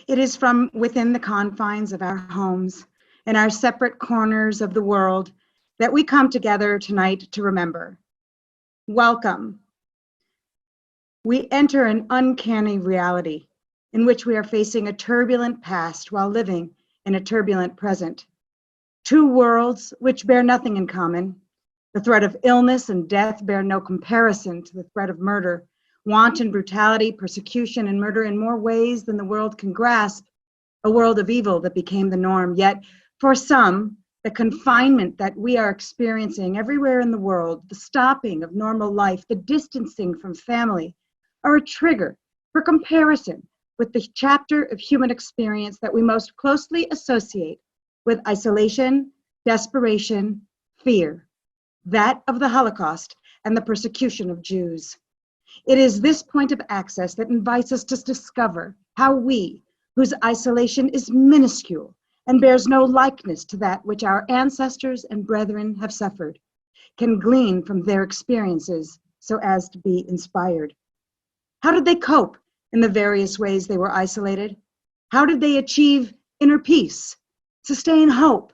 It is from within the confines of our homes and our separate corners of the world that we come together tonight to remember. Welcome. We enter an uncanny reality in which we are facing a turbulent past while living in a turbulent present. Two worlds which bear nothing in common. The threat of illness and death bear no comparison to the threat of murder. Wanton brutality, persecution, and murder in more ways than the world can grasp, a world of evil that became the norm. Yet, for some, the confinement that we are experiencing everywhere in the world, the stopping of normal life, the distancing from family, are a trigger for comparison with the chapter of human experience that we most closely associate with isolation, desperation, fear, that of the Holocaust and the persecution of Jews. It is this point of access that invites us to discover how we, whose isolation is minuscule and bears no likeness to that which our ancestors and brethren have suffered, can glean from their experiences so as to be inspired. How did they cope in the various ways they were isolated? How did they achieve inner peace, sustain hope?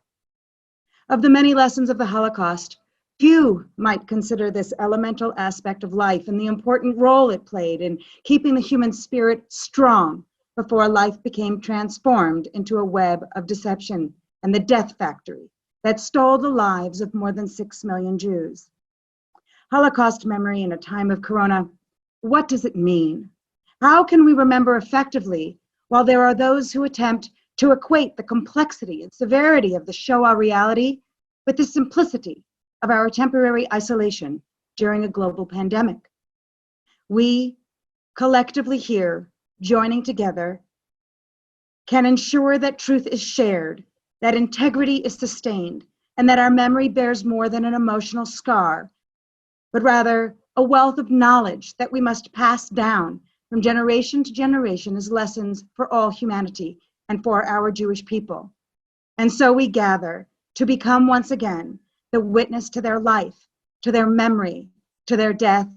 Of the many lessons of the Holocaust, few might consider this elemental aspect of life and the important role it played in keeping the human spirit strong before life became transformed into a web of deception and the death factory that stole the lives of more than 6 million Jews. Holocaust memory in a time of Corona, what does it mean? How can we remember effectively while there are those who attempt to equate the complexity and severity of the Shoah reality with the simplicity of our temporary isolation during a global pandemic? We, collectively here, joining together, can ensure that truth is shared, that integrity is sustained, and that our memory bears more than an emotional scar, but rather a wealth of knowledge that we must pass down from generation to generation as lessons for all humanity and for our Jewish people. And so we gather to become once again the witness to their life, to their memory, to their death,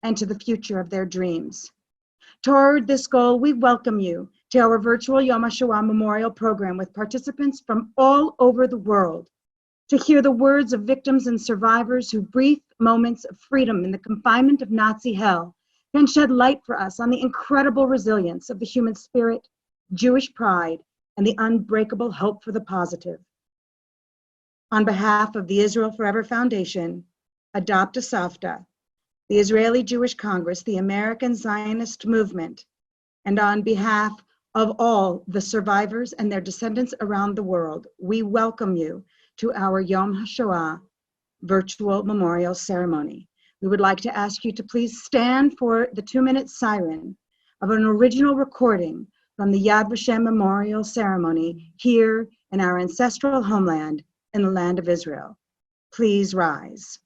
and to the future of their dreams. Toward this goal, we welcome you to our virtual Yom HaShoah memorial program with participants from all over the world to hear the words of victims and survivors whose brief moments of freedom in the confinement of Nazi hell can shed light for us on the incredible resilience of the human spirit, Jewish pride, and the unbreakable hope for the positive. On behalf of the Israel Forever Foundation, Adopt-A-Safta, the Israeli Jewish Congress, the American Zionist Movement, and on behalf of all the survivors and their descendants around the world, we welcome you to our Yom HaShoah virtual memorial ceremony. We would like to ask you to please stand for the 2-minute siren of an original recording from the Yad Vashem memorial ceremony here in our ancestral homeland in the land of Israel. Please rise.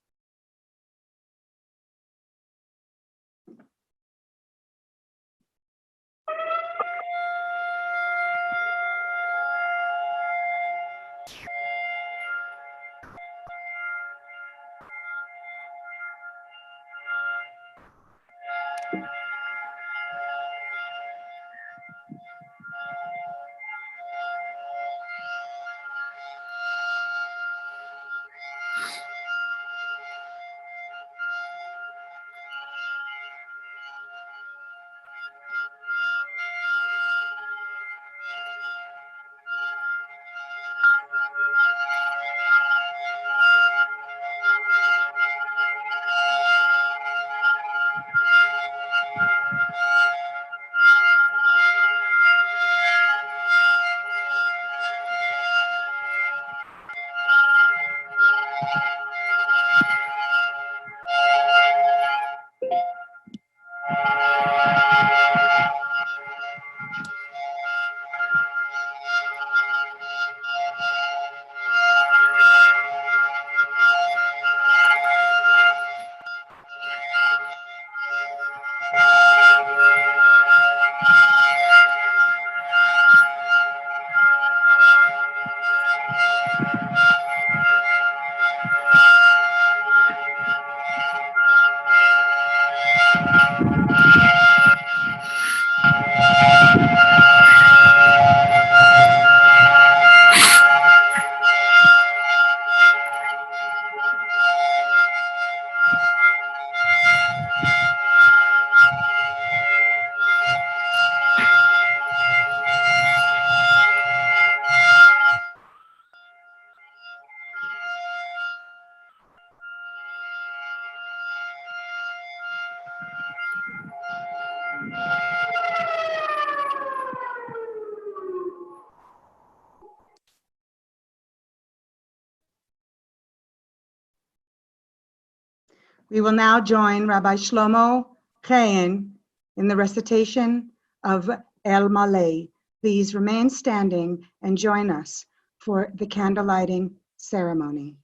We will now join Rabbi Shlomo Chayin in the recitation of El Malay. Please remain standing and join us for the candle lighting ceremony,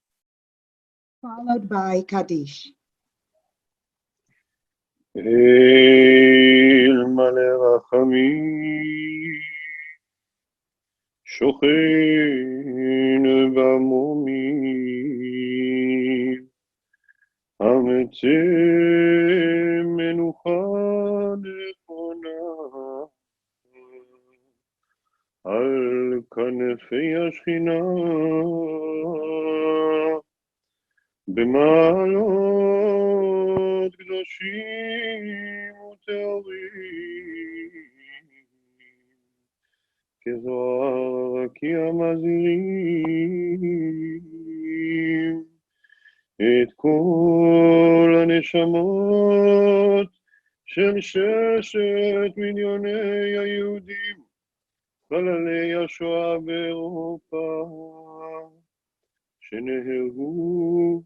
followed by Kaddish. El Malay Rachamim, Shochen Bamomim, Hametzeh Menucha Nechona, Al Kanefei Hashchina, B'ma'alot Kedoshim U'Te'orim, Kezohar Ki Hamazirim, את כל הנשמות של 6,000,000 היהודים, חללי השואה באירופה, שנהרגו,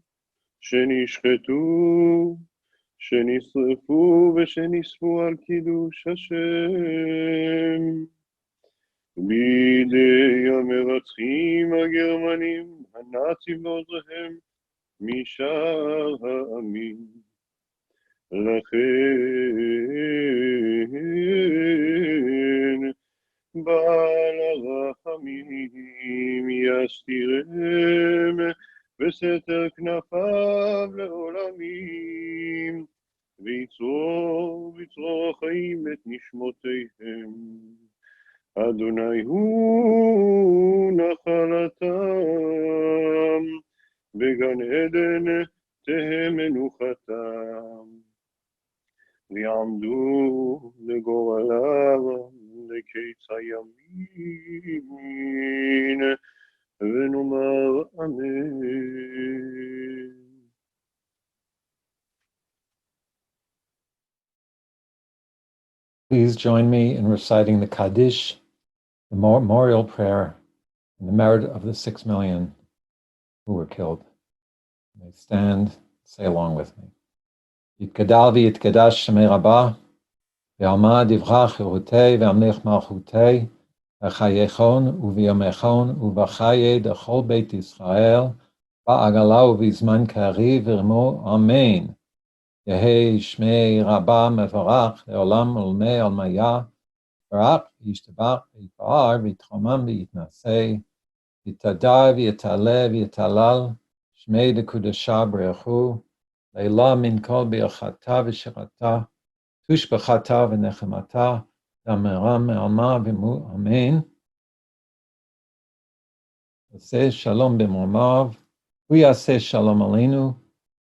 שנשחטו, שנשרפו ושנספו על קידוש השם, בידי המרצחים הגרמנים, הנאצים ועוזריהם, משאר העמים. לכן בעל הרחמים יסתירם בסתר כנפיו לעולמים, ויצרור בצרור החיים את נשמותיהם. אדוני הוא נחלתם, בגן עדן תהא מנוחתם, ויעמדו לגורלם לקיץ הימין, ונאמר אמן. Please join me in reciting the Kaddish, the memorial prayer, in the merit of the 6 million who were killed. They stand, say along with me. Yitgadal v'yitgadash shemei Rabbah, v'alma divrach cherutei v'amlech malchutei, v'chayechon u'v'yomechon u'v'chaye dechol beit Yisrael, ba'agala u'v'zman kariv v'rmo amen. Yehei shmei Rabbah mevarach le'olam ulmei almaya, v'rach yishtabach v'yitpa'ar v'yitchomam v'yitnasei, v'yitadar v'yitaleh v'yitalal, Shmei de Kudasha Brechu, Leila min kol be'achata v'shirata, tush b'chata v'nechemata, Dameram me'alma v'mu amen. Yaseh shalom b'mormav, hu yaseh shalom aleinu,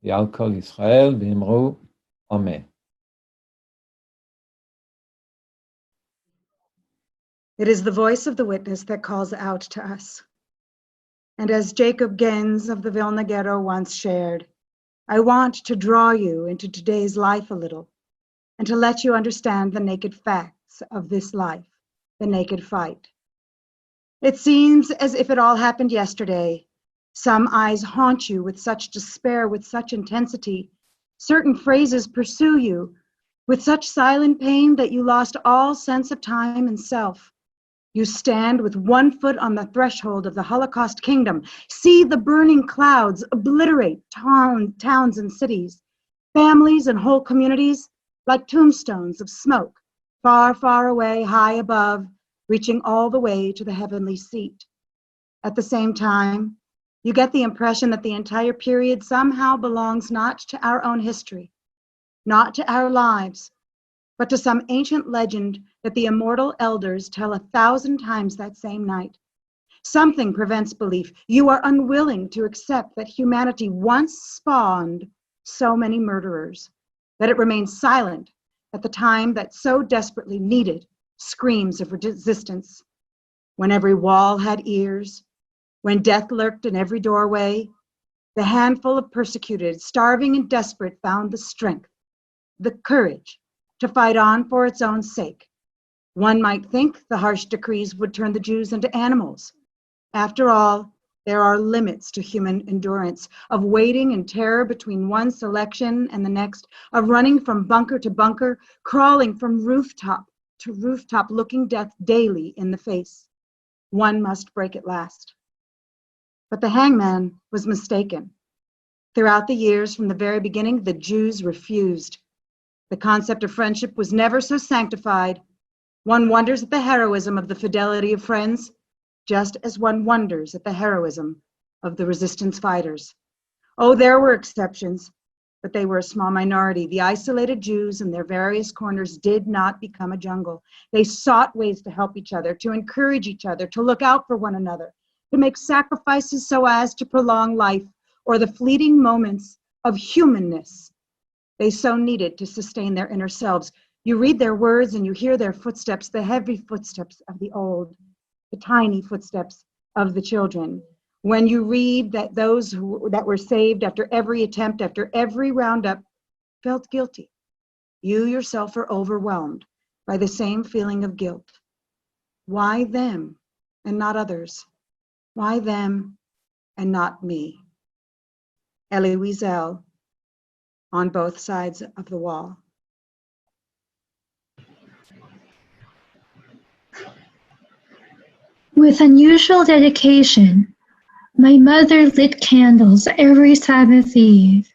v'al kol Yisrael v'imru amen. It is the voice of the witness that calls out to us. And as Jacob Gens of the Vilna Ghetto once shared, I want to draw you into today's life a little and to let you understand the naked facts of this life, the naked fight. It seems as if it all happened yesterday, Some eyes haunt you with such despair, with such intensity. Certain phrases pursue you with such silent pain that you lost all sense of time and self. You stand with one foot on the threshold of the Holocaust kingdom, see the burning clouds obliterate towns and cities, families and whole communities like tombstones of smoke, far, far away, high above, reaching all the way to the heavenly seat. At the same time, you get the impression that the entire period somehow belongs not to our own history, not to our lives, but to some ancient legend that the immortal elders tell 1,000 times that same night. Something prevents belief. You are unwilling to accept that humanity once spawned so many murderers, that it remains silent at the time that so desperately needed screams of resistance. When every wall had ears, when death lurked in every doorway, the handful of persecuted, starving and desperate found the strength, the courage to fight on for its own sake. One might think the harsh decrees would turn the Jews into animals. After all, there are limits to human endurance, of waiting in terror between one selection and the next, of running from bunker to bunker, crawling from rooftop to rooftop, looking death daily in the face. One must break at last. But the hangman was mistaken. Throughout the years, from the very beginning, the Jews refused. The concept of friendship was never so sanctified. One wonders at the heroism of the fidelity of friends, just as one wonders at the heroism of the resistance fighters. Oh, there were exceptions, but they were a small minority. The isolated Jews in their various corners did not become a jungle. They sought ways to help each other, to encourage each other, to look out for one another, to make sacrifices so as to prolong life or the fleeting moments of humanness they so needed to sustain their inner selves. You read their words and you hear their footsteps, the heavy footsteps of the old, the tiny footsteps of the children. When you read that those that were saved after every attempt, after every roundup, felt guilty, you yourself are overwhelmed by the same feeling of guilt. Why them and not others? Why them and not me? Elie Wiesel, On Both Sides of the Wall. With unusual dedication, my mother lit candles every Sabbath Eve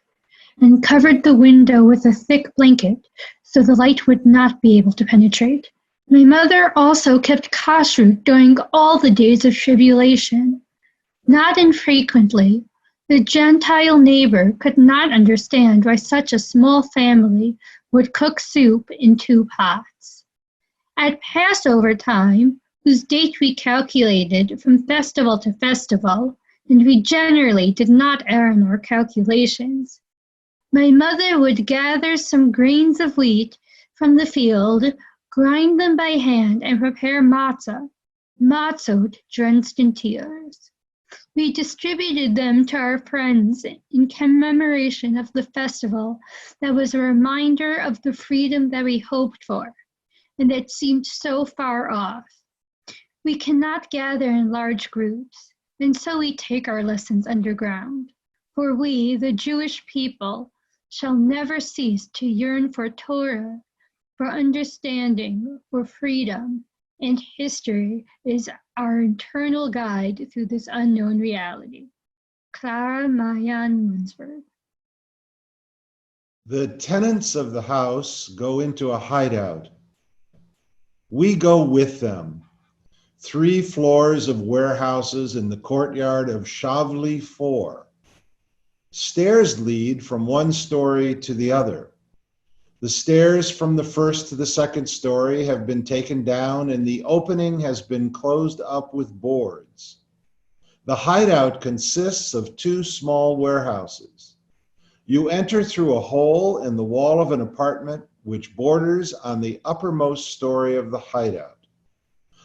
and covered the window with a thick blanket so the light would not be able to penetrate. My mother also kept kashrut during all the days of tribulation. Not infrequently, the Gentile neighbor could not understand why such a small family would cook soup in 2 pots. At Passover time, whose date we calculated from festival to festival, and we generally did not err in our calculations, my mother would gather some grains of wheat from the field, grind them by hand, and prepare matzah, matzot drenched in tears. We distributed them to our friends in commemoration of the festival that was a reminder of the freedom that we hoped for and that seemed so far off. We cannot gather in large groups, and so we take our lessons underground. For we, the Jewish people, shall never cease to yearn for Torah, for understanding, for freedom, and history is our eternal guide through this unknown reality. Clara Mayan Munzberg. The tenants of the house go into a hideout. We go with them. 3 floors of warehouses in the courtyard of Shavli 4. Stairs lead from one story to the other. The stairs from the first to the second story have been taken down and the opening has been closed up with boards. The hideout consists of 2 small warehouses. You enter through a hole in the wall of an apartment which borders on the uppermost story of the hideout.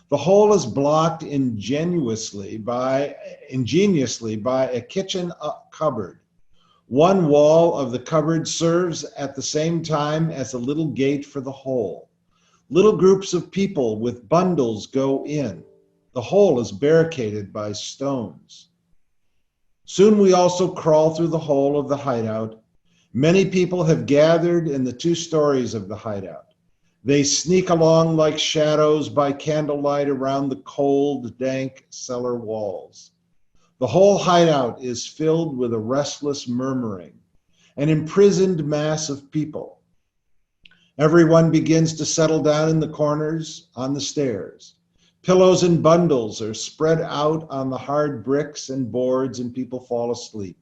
The hole is blocked ingeniously by a kitchen cupboard. One wall of the cupboard serves at the same time as a little gate for the hole. Little groups of people with bundles go in. The hole is barricaded by stones. Soon we also crawl through the hole of the hideout. Many people have gathered in the 2 stories of the hideout. They sneak along like shadows by candlelight around the cold, dank cellar walls. The whole hideout is filled with a restless murmuring, an imprisoned mass of people. Everyone begins to settle down in the corners, on the stairs. Pillows and bundles are spread out on the hard bricks and boards, and people fall asleep.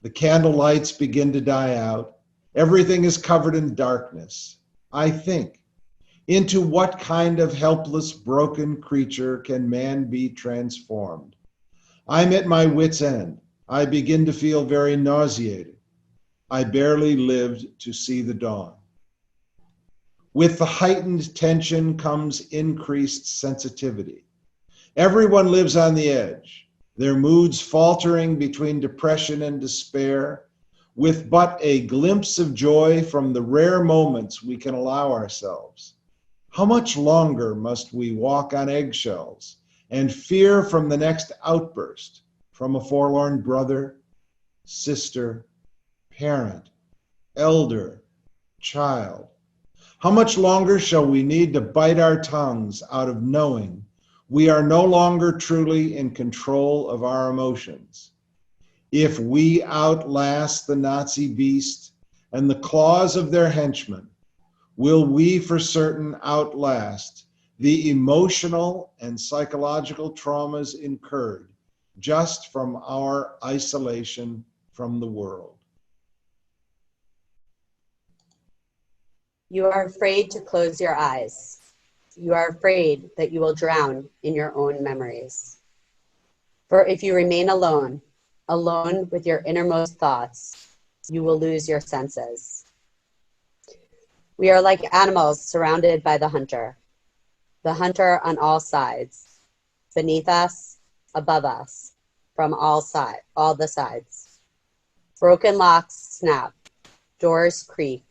The candle lights begin to die out. Everything is covered in darkness. I think, into what kind of helpless, broken creature can man be transformed? I'm at my wit's end. I begin to feel very nauseated. I barely lived to see the dawn. With the heightened tension comes increased sensitivity. Everyone lives on the edge, their moods faltering between depression and despair, with but a glimpse of joy from the rare moments we can allow ourselves. How much longer must we walk on eggshells and fear from the next outburst from a forlorn brother, sister, parent, elder, child? How much longer shall we need to bite our tongues out of knowing we are no longer truly in control of our emotions? If we outlast the Nazi beast and the claws of their henchmen, will we for certain outlast the emotional and psychological traumas incurred just from our isolation from the world? You are afraid to close your eyes. You are afraid that you will drown in your own memories. For if you remain alone, alone with your innermost thoughts, you will lose your senses. We are like animals surrounded by the hunter on all sides, beneath us, above us, from all the sides. Broken locks snap, doors creak,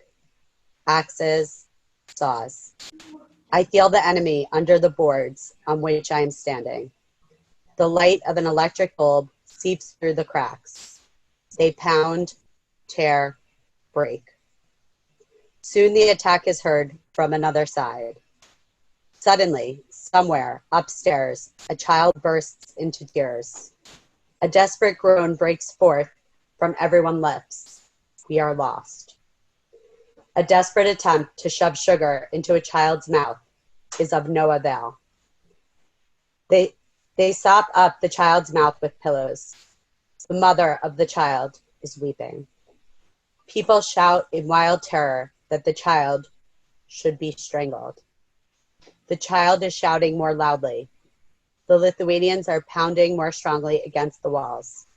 axes, saws. I feel the enemy under the boards on which I am standing. The light of an electric bulb seeps through the cracks. They pound, tear, break. Soon the attack is heard from another side. Suddenly, somewhere upstairs, a child bursts into tears. A desperate groan breaks forth from everyone's lips. We are lost. A desperate attempt to shove sugar into a child's mouth is of no avail. They sop up the child's mouth with pillows. The mother of the child is weeping. People shout in wild terror that the child should be strangled. The child is shouting more loudly. The Lithuanians are pounding more strongly against the walls.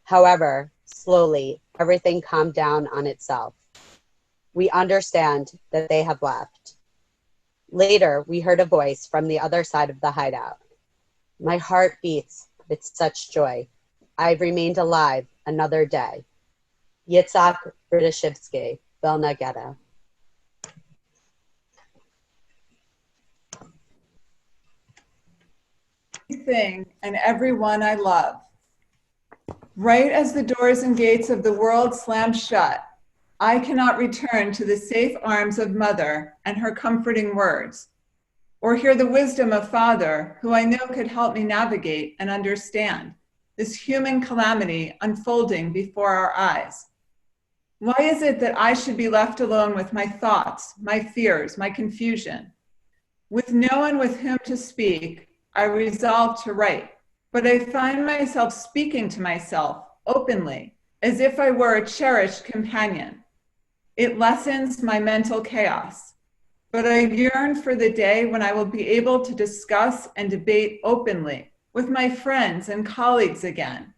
However, slowly, everything calmed down on itself. We understand that they have left. Later, we heard a voice from the other side of the hideout. My heart beats with such joy. I've remained alive another day. Yitzhak Berdashevsky, Vilna Ghetto. Everything and everyone I love. Right as the doors and gates of the world slam shut, I cannot return to the safe arms of Mother and her comforting words, or hear the wisdom of Father, who I know could help me navigate and understand this human calamity unfolding before our eyes. Why is it that I should be left alone with my thoughts, my fears, my confusion? With no one with whom to speak, I resolve to write, but I find myself speaking to myself openly, as if I were a cherished companion. It lessens my mental chaos, but I yearn for the day when I will be able to discuss and debate openly with my friends and colleagues again,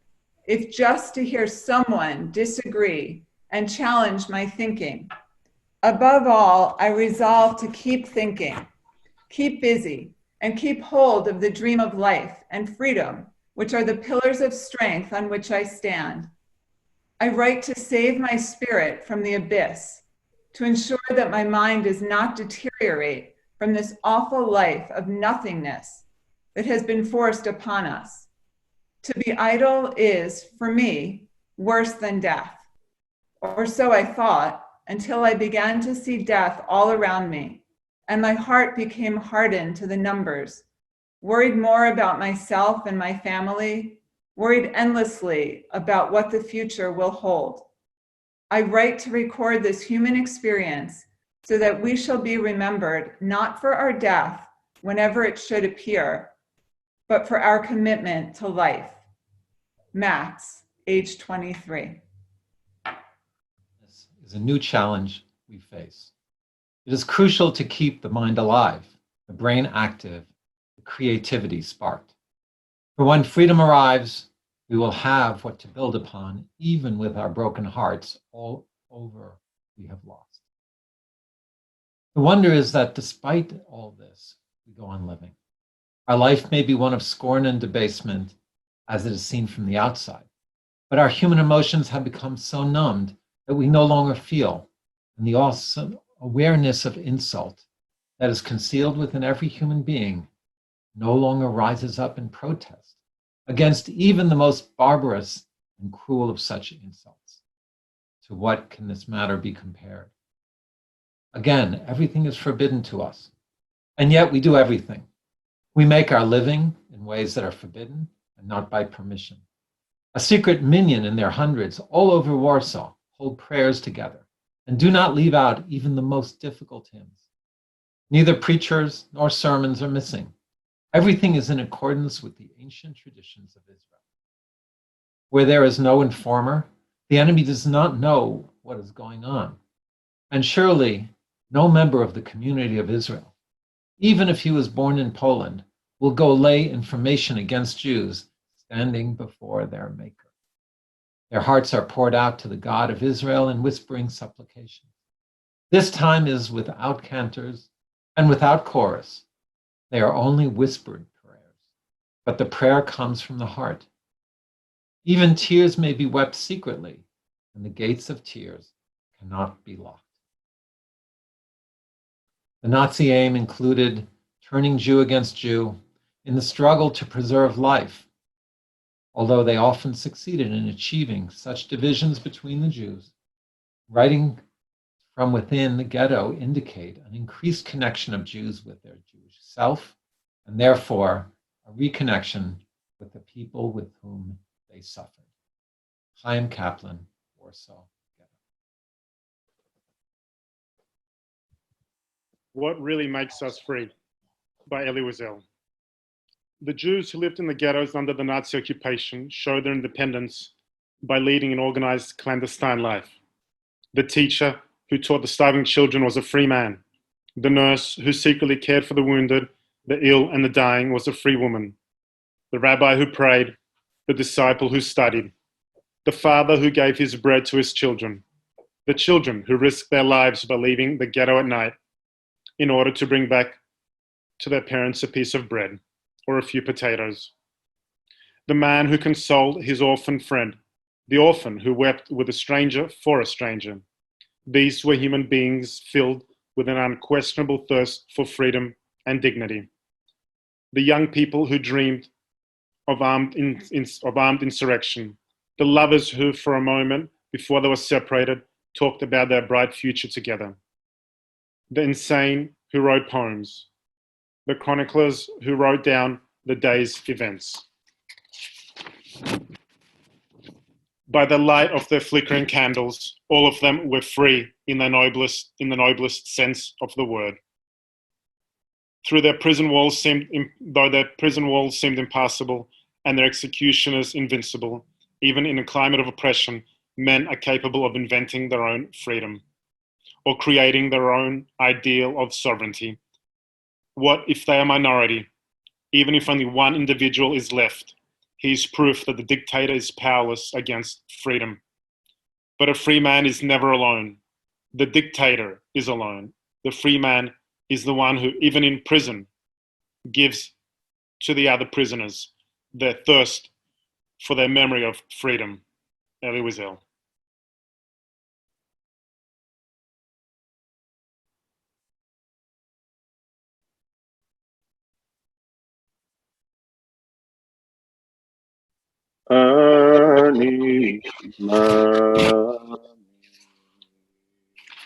if just to hear someone disagree and challenge my thinking. Above all, I resolve to keep thinking, keep busy, and keep hold of the dream of life and freedom, which are the pillars of strength on which I stand. I write to save my spirit from the abyss, to ensure that my mind does not deteriorate from this awful life of nothingness that has been forced upon us. To be idle is, for me, worse than death. Or so I thought, until I began to see death all around me, and my heart became hardened to the numbers, worried more about myself and my family, worried endlessly about what the future will hold. I write to record this human experience so that we shall be remembered not for our death, whenever it should appear, but for our commitment to life. Max, age 23. This is a new challenge we face. It is crucial to keep the mind alive, the brain active, the creativity sparked. For when freedom arrives, we will have what to build upon, even with our broken hearts all over we have lost. The wonder is that despite all this, we go on living. Our life may be one of scorn and debasement as it is seen from the outside, but our human emotions have become so numbed that we no longer feel, and the awesome awareness of insult that is concealed within every human being no longer rises up in protest against even the most barbarous and cruel of such insults. To what can this matter be compared? Again, everything is forbidden to us, and yet we do everything. We make our living in ways that are forbidden and not by permission. A secret minyan in their hundreds all over Warsaw hold prayers together and do not leave out even the most difficult hymns. Neither preachers nor sermons are missing. Everything is in accordance with the ancient traditions of Israel. Where there is no informer, the enemy does not know what is going on. And surely no member of the community of Israel, even if he was born in Poland, will go lay information against Jews standing before their Maker. Their hearts are poured out to the God of Israel in whispering supplications. This time is without cantors and without chorus. They are only whispered prayers, but the prayer comes from the heart. Even tears may be wept secretly, and the gates of tears cannot be locked. The Nazi aim included turning Jew against Jew in the struggle to preserve life, although they often succeeded in achieving such divisions between the Jews. Writing from within the ghetto indicate an increased connection of Jews with their Jewish self, and therefore a reconnection with the people with whom they suffered. Chaim Kaplan, Warsaw Ghetto. What Really Makes Us Free by Elie Wiesel. The Jews who lived in the ghettos under the Nazi occupation showed their independence by leading an organized clandestine life. The teacher who taught the starving children was a free man. The nurse who secretly cared for the wounded, the ill, and the dying was a free woman. The rabbi who prayed, the disciple who studied, the father who gave his bread to his children, the children who risked their lives by leaving the ghetto at night in order to bring back to their parents a piece of bread or a few potatoes. The man who consoled his orphan friend, the orphan who wept with a stranger for a stranger. These were human beings filled with an unquestionable thirst for freedom and dignity. The young people who dreamed of armed insurrection. The lovers who, for a moment before they were separated, talked about their bright future together. The insane who wrote poems. The chroniclers who wrote down the day's events. By the light of their flickering candles, all of them were free in the noblest sense of the word. Though their prison walls seemed impassable and their executioners invincible, even in a climate of oppression, men are capable of inventing their own freedom or creating their own ideal of sovereignty. What if they are a minority? Even if only one individual is left, he is proof that the dictator is powerless against freedom. But a free man is never alone. The dictator is alone. The free man is the one who, even in prison, gives to the other prisoners their thirst for their memory of freedom. Elie Wiesel. אני מאמין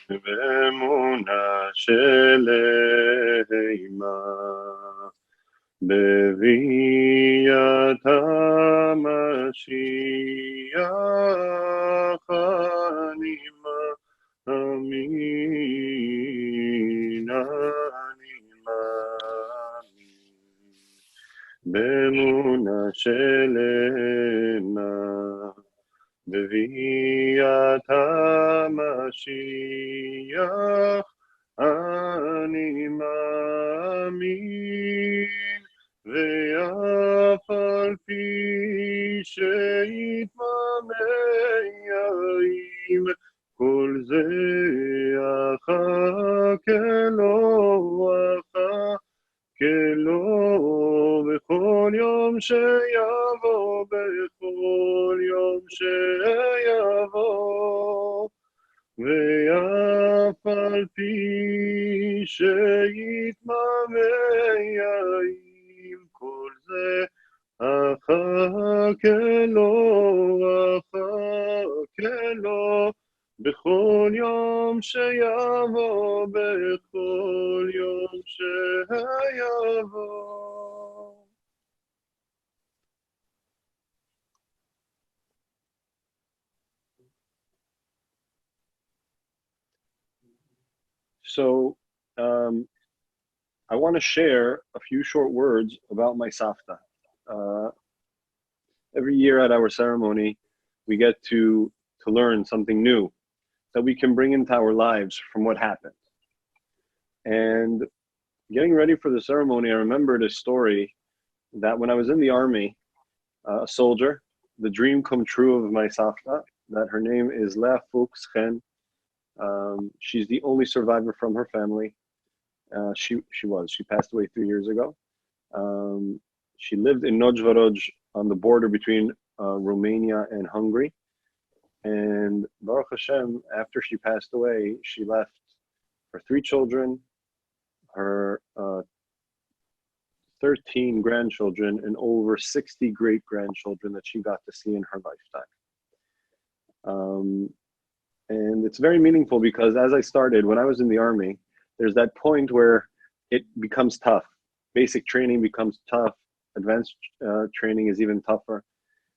באמונה שלמה בביאת המשיח אני מאמין, אני מאמין באמונה שלמה בביאת המשיח אני מאמין, ואף על פי שיתממא יעים כל זה אחכה לו, אחכה לו בכל יום שיבוא, בכל יום שיבוא, ואף על פי שיתממא יעים כל זה אחכה לו, אחכה לו בכל יום שיבוא, בכל יום שיבוא. So, I want to share a few short words about my Safta. Every year at our ceremony, we get to learn something new that we can bring into our lives from what happened. And getting ready for the ceremony, I remembered a story that when I was in the army, a soldier, the dream come true of my Safta, that her name is Lea Fuchs Chen. She's the only survivor from her family. She passed away 3 years ago. She lived in Nojvaroj on the border between Romania and Hungary. And Baruch Hashem, after she passed away, she left her 3 children, her 13 grandchildren, and over 60 great-grandchildren that she got to see in her lifetime. And it's very meaningful because as I started, when I was in the army, there's that point where it becomes tough. Basic training becomes tough. Advanced training is even tougher.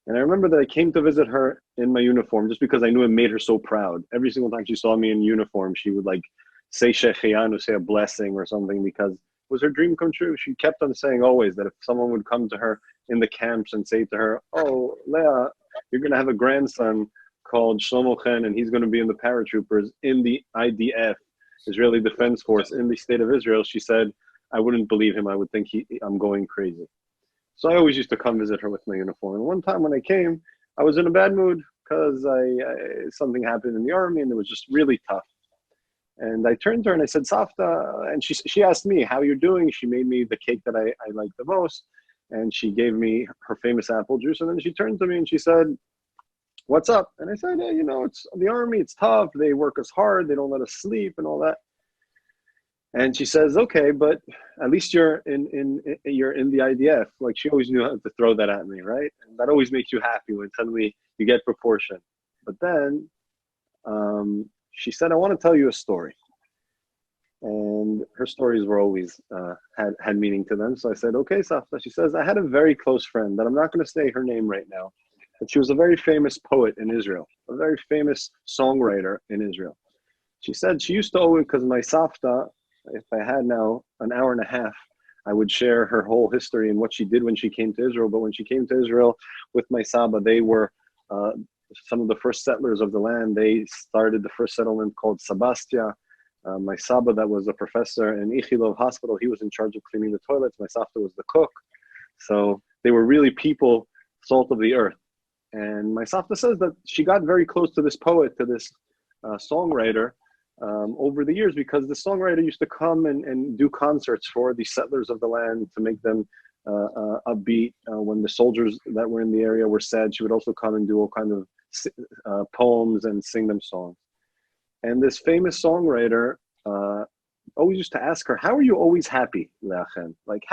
And I remember that I came to visit her in my uniform just because I knew it made her so proud. Every single time she saw me in uniform, she would like say Shecheyanu, say a blessing or something, because it was her dream come true. She kept on saying always that if someone would come to her in the camps and say to her, "Oh, Leah, you're going to have a grandson called Shlomo Chen, and he's going to be in the paratroopers in the IDF, Israeli Defense Force, in the state of Israel," she said, I wouldn't believe him. I would think I'm going crazy. So I always used to come visit her with my uniform. And one time when I came, I was in a bad mood because something happened in the army and it was just really tough. And I turned to her and I said, Safta, and she asked me, how you're doing? She made me the cake that I like the most. And she gave me her famous apple juice. And then she turned to me and she said, what's up? And I said, you know, it's the army, it's tough. They work us hard. They don't let us sleep and all that. And she says, okay, but at least you're in the IDF. Like, she always knew how to throw that at me, right? And that always makes you happy when suddenly you get proportion. But then she said, I want to tell you a story. And her stories were always had meaning to them. So I said, okay, Safta. She says, I had a very close friend that I'm not going to say her name right now, but she was a very famous poet in Israel, a very famous songwriter in Israel. She said she used to always, because my Safta, if I had now an hour and a half, I would share her whole history and what she did when she came to Israel. But when she came to Israel with my Saba, they were some of the first settlers of the land. They started the first settlement called Sabastia. My Saba, that was a professor in Ichilov Hospital, he was in charge of cleaning the toilets. My Safta was the cook. So they were really people, salt of the earth. And my Safta says that she got very close to this poet, to this songwriter, over the years, because the songwriter used to come and do concerts for the settlers of the land to make them upbeat. When the soldiers that were in the area were sad, she would also come and do all kinds of poems and sing them songs. And this famous songwriter always used to ask her, how are you always happy, Leachen? Like,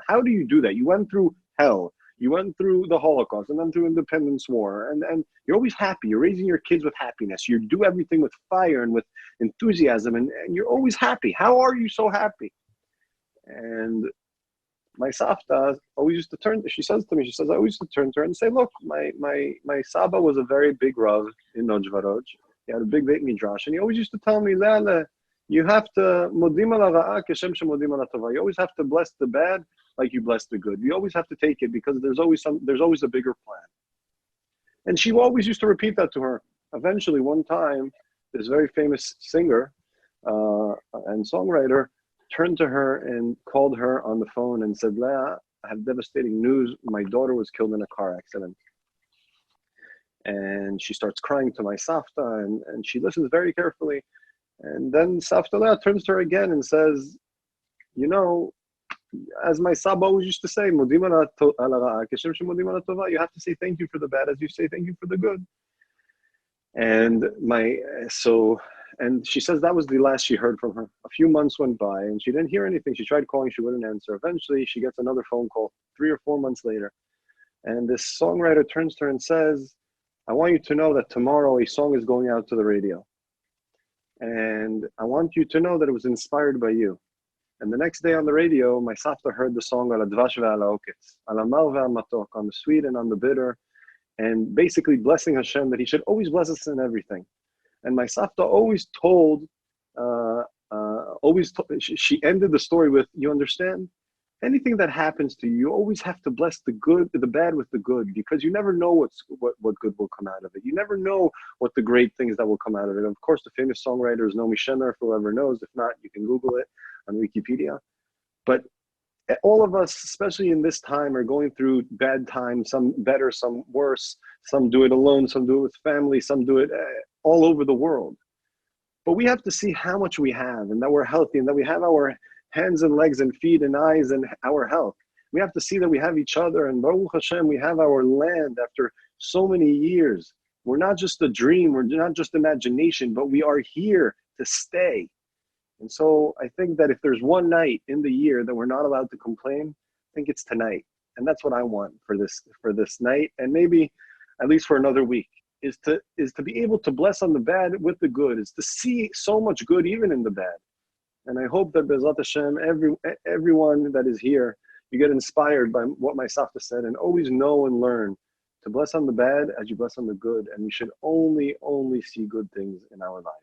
how do you do that? You went through hell. You went through the Holocaust and then through Independence War, and you're always happy. You're raising your kids with happiness. You do everything with fire and with enthusiasm, and you're always happy. How are you so happy? And my Safta always used to turn, she says to me, I always used to turn to her and say, look, my Saba was a very big Rav in Nojvaroj. He had a big Beit Midrash, and he always used to tell me, Lale, you have to, modim ala ra'a keshem shemodim ala tova. You always have to bless the bad like you bless the good. You always have to take it because there's always a bigger plan. And she always used to repeat that to her. Eventually, one time, this very famous singer and songwriter turned to her and called her on the phone and said, Leah, I have devastating news. My daughter was killed in a car accident. And she starts crying to my Safta, and she listens very carefully. And then Safta Leah turns to her again and says, you know, as my Saba always used to say, you have to say thank you for the bad as you say thank you for the good. And she says that was the last she heard from her. A few months went by and she didn't hear anything. She tried calling, she wouldn't answer. Eventually she gets another phone call 3 or 4 months later. And this songwriter turns to her and says, I want you to know that tomorrow a song is going out to the radio. And I want you to know that it was inspired by you. And the next day on the radio, my Safta heard the song Ala Dvash ve'ala Oketz, Ala Mal ve'amatok, on the sweet and on the bitter, and basically blessing Hashem that He should always bless us in everything. And my Safta always she ended the story with, you understand? Anything that happens to you, you always have to bless the good, the bad with the good, because you never know what good will come out of it. You never know what the great things that will come out of it. Of course, the famous songwriter is Naomi Shemer, if whoever knows. If not, you can Google it on Wikipedia. But all of us, especially in this time, are going through bad times, some better, some worse. Some do it alone, some do it with family, some do it all over the world. But we have to see how much we have, and that we're healthy, and that we have our hands and legs and feet and eyes and our health. We have to see that we have each other, and Baruch Hashem, we have our land after so many years. We're not just a dream, we're not just imagination, but we are here to stay. And so I think that if there's one night in the year that we're not allowed to complain, I think it's tonight. And that's what I want for this night, and maybe at least for another week, is to be able to bless on the bad with the good, is to see so much good even in the bad. And I hope that Be'ezrat Hashem, everyone that is here, you get inspired by what my Safta said, and always know and learn to bless on the bad as you bless on the good. And we should only see good things in our lives.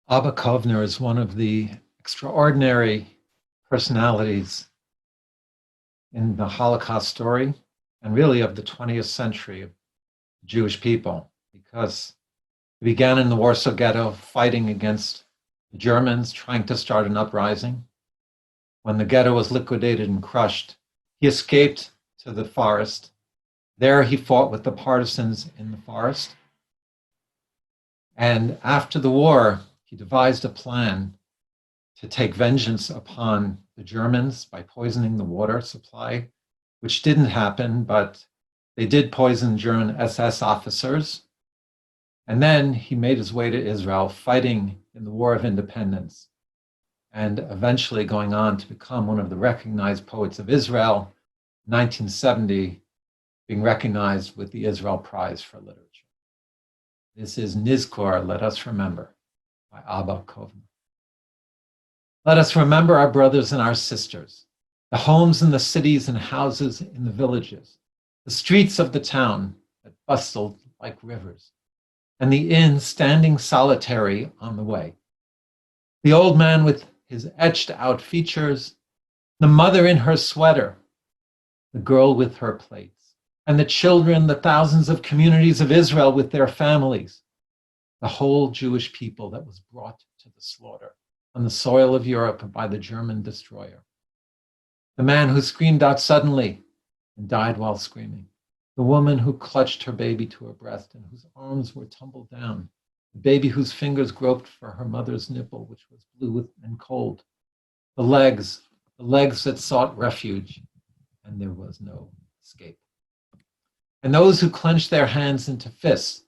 Abba Kovner is one of the extraordinary personalities in the Holocaust story and really of the 20th century of Jewish people, because he began in the Warsaw Ghetto fighting against the Germans, trying to start an uprising. When the ghetto was liquidated and crushed, he escaped to the forest. There he fought with the partisans in the forest. And after the war, he devised a plan to take vengeance upon the Germans by poisoning the water supply, which didn't happen, but they did poison German SS officers. And then he made his way to Israel, fighting in the War of Independence, and eventually going on to become one of the recognized poets of Israel, 1970, being recognized with the Israel Prize for Literature. This is Nizkor, Let Us Remember, by Abba Kovner. Let us remember our brothers and our sisters, the homes in the cities and houses in the villages, the streets of the town that bustled like rivers, and the inn standing solitary on the way. The old man with his etched out features, the mother in her sweater, the girl with her plates, and the children, the thousands of communities of Israel with their families, the whole Jewish people that was brought to the slaughter on the soil of Europe by the German destroyer. The man who screamed out suddenly and died while screaming. The woman who clutched her baby to her breast and whose arms were tumbled down. The baby whose fingers groped for her mother's nipple, which was blue and cold. The legs that sought refuge, and there was no escape. And those who clenched their hands into fists,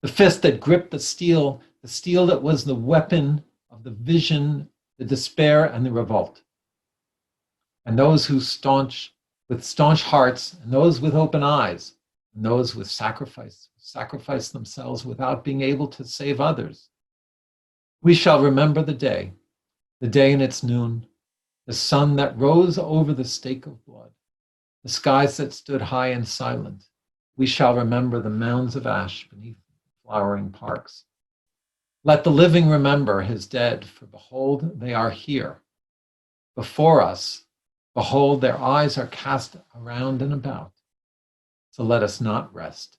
the fist that gripped the steel that was the weapon of the vision, the despair, and the revolt. And those who with staunch hearts, and those with open eyes, and those with sacrifice themselves without being able to save others. We shall remember the day in its noon, the sun that rose over the stake of blood, the skies that stood high and silent. We shall remember the mounds of ash beneath flowering parks. Let the living remember his dead, for behold, they are here. Before us, behold, their eyes are cast around and about. So let us not rest.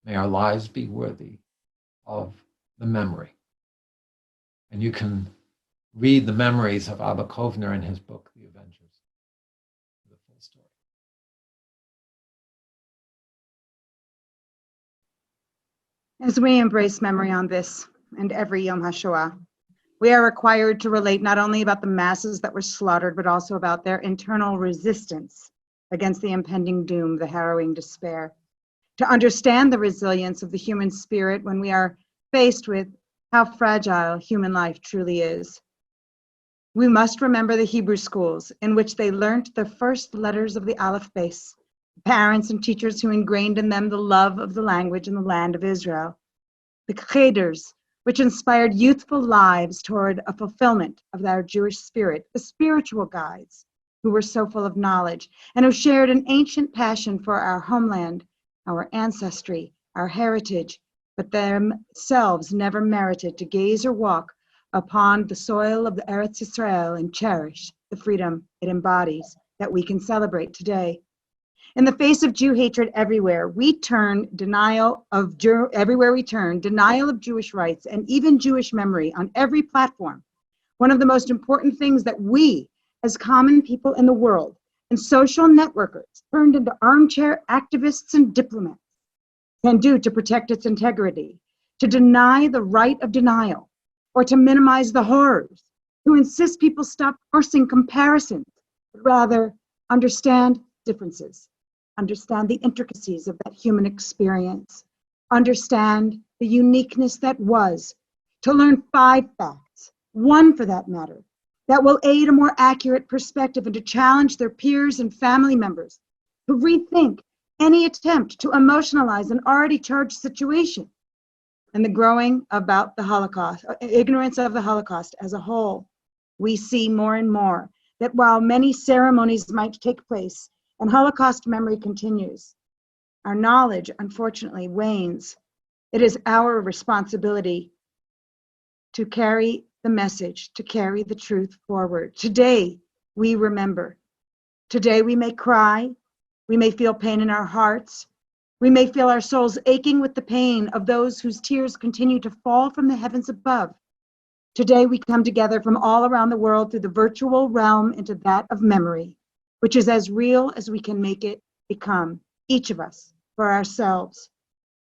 May our lives be worthy of the memory. And you can read the memories of Abba Kovner in his book, The Avengers, for the full story. As we embrace memory on this and every Yom HaShoah, we are required to relate not only about the masses that were slaughtered, but also about their internal resistance against the impending doom, the harrowing despair. To understand the resilience of the human spirit when we are faced with how fragile human life truly is. We must remember the Hebrew schools in which they learned the first letters of the Aleph base, parents and teachers who ingrained in them the love of the language and the land of Israel, the cheder, which inspired youthful lives toward a fulfillment of our Jewish spirit, the spiritual guides who were so full of knowledge and who shared an ancient passion for our homeland, our ancestry, our heritage, but themselves never merited to gaze or walk upon the soil of the Eretz Israel and cherish the freedom it embodies that we can celebrate today. In the face of Jew hatred everywhere, denial of Jewish rights and even Jewish memory on every platform. One of the most important things that we, as common people in the world, and social networkers turned into armchair activists and diplomats, can do to protect its integrity, to deny the right of denial, or to minimize the horrors, to insist people stop forcing comparisons, but rather understand differences, understand the intricacies of that human experience, understand the uniqueness that was, to learn 5 facts, 1 for that matter, that will aid a more accurate perspective and to challenge their peers and family members, to rethink any attempt to emotionalize an already charged situation, and the growing about the Holocaust, ignorance of the Holocaust as a whole. We see more and more that while many ceremonies might take place and Holocaust memory continues, our knowledge, unfortunately, wanes. It is our responsibility to carry the message to carry the truth forward. Today, we remember. Today, we may cry. We may feel pain in our hearts. We may feel our souls aching with the pain of those whose tears continue to fall from the heavens above. Today, we come together from all around the world through the virtual realm into that of memory, which is as real as we can make it become, each of us, for ourselves,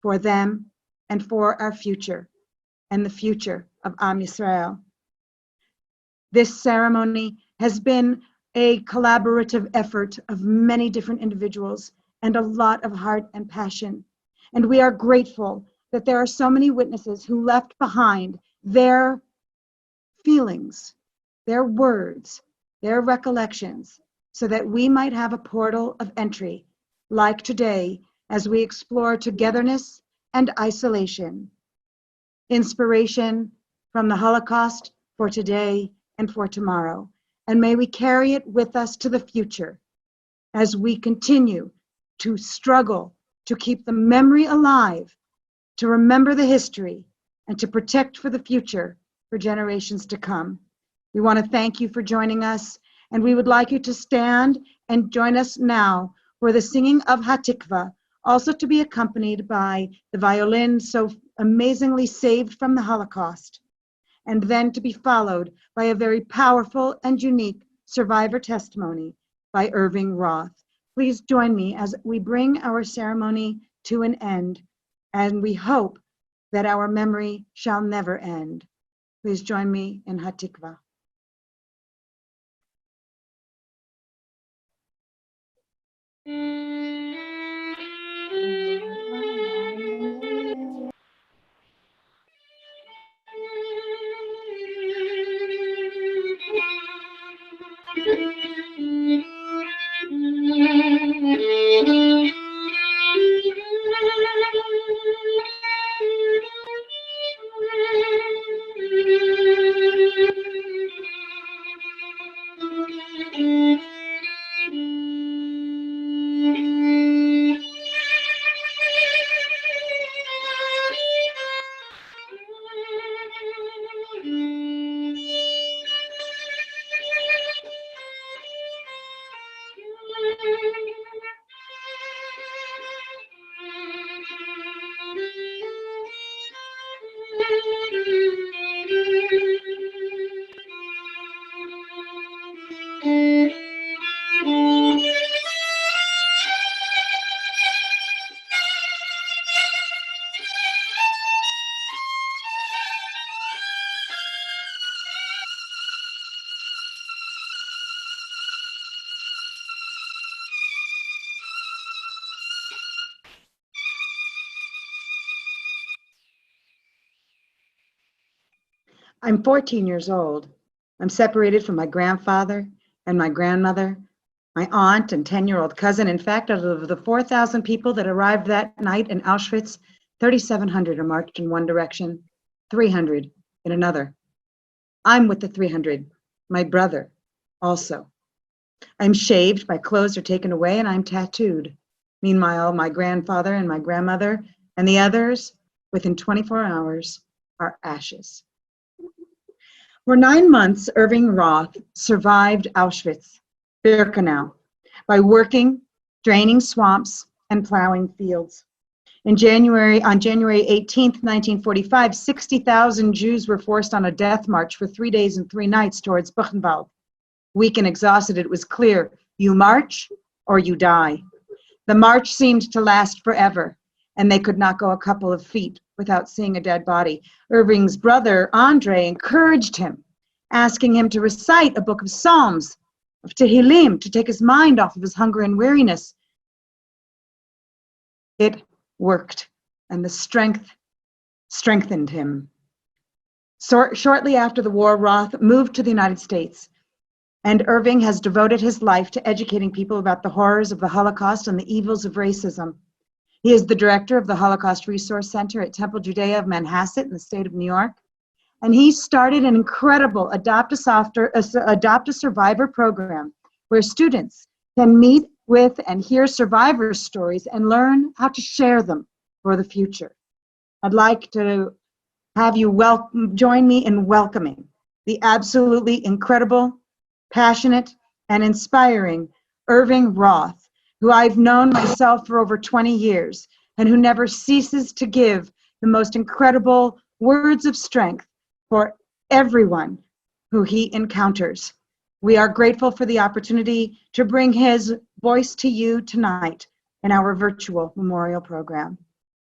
for them, and for our future, and the future of Am Yisrael. This ceremony has been a collaborative effort of many different individuals and a lot of heart and passion. And we are grateful that there are so many witnesses who left behind their feelings, their words, their recollections, so that we might have a portal of entry, like today, as we explore togetherness and isolation. Inspiration from the Holocaust for today and for tomorrow. And may we carry it with us to the future as we continue to struggle to keep the memory alive, to remember the history, and to protect for the future for generations to come. We want to thank you for joining us, and we would like you to stand and join us now for the singing of Hatikva, also to be accompanied by the violin so amazingly saved from the Holocaust, and then to be followed by a very powerful and unique survivor testimony by Irving Roth. Please join me as we bring our ceremony to an end, and we hope that our memory shall never end. Please join me in Hatikva. I'm 14 years old. I'm separated from my grandfather and my grandmother, my aunt and 10-year-old cousin. In fact, out of the 4,000 people that arrived that night in Auschwitz, 3,700 are marched in one direction, 300 in another. I'm with the 300, my brother also. I'm shaved, my clothes are taken away, and I'm tattooed. Meanwhile, my grandfather and my grandmother and the others, within 24 hours, are ashes. For 9 months, Irving Roth survived Auschwitz-Birkenau by working, draining swamps, and plowing fields. On January 18th, 1945, 60,000 Jews were forced on a death march for 3 days and 3 nights towards Buchenwald. Weak and exhausted, it was clear, you march or you die. The march seemed to last forever, and they could not go a couple of feet without seeing a dead body. Irving's brother, Andre, encouraged him, asking him to recite a book of Psalms, of Tehillim, to take his mind off of his hunger and weariness. It worked, and the strength strengthened him. Shortly after the war, Roth moved to the United States, and Irving has devoted his life to educating people about the horrors of the Holocaust and the evils of racism. He is the director of the Holocaust Resource Center at Temple Judea of Manhasset in the state of New York. And he started an incredible Adopt-A-Survivor program where students can meet with and hear survivor stories and learn how to share them for the future. I'd like to have you join me in welcoming the absolutely incredible, passionate, and inspiring Irving Roth, who I've known myself for over 20 years and who never ceases to give the most incredible words of strength for everyone who he encounters. We are grateful for the opportunity to bring his voice to you tonight in our virtual memorial program.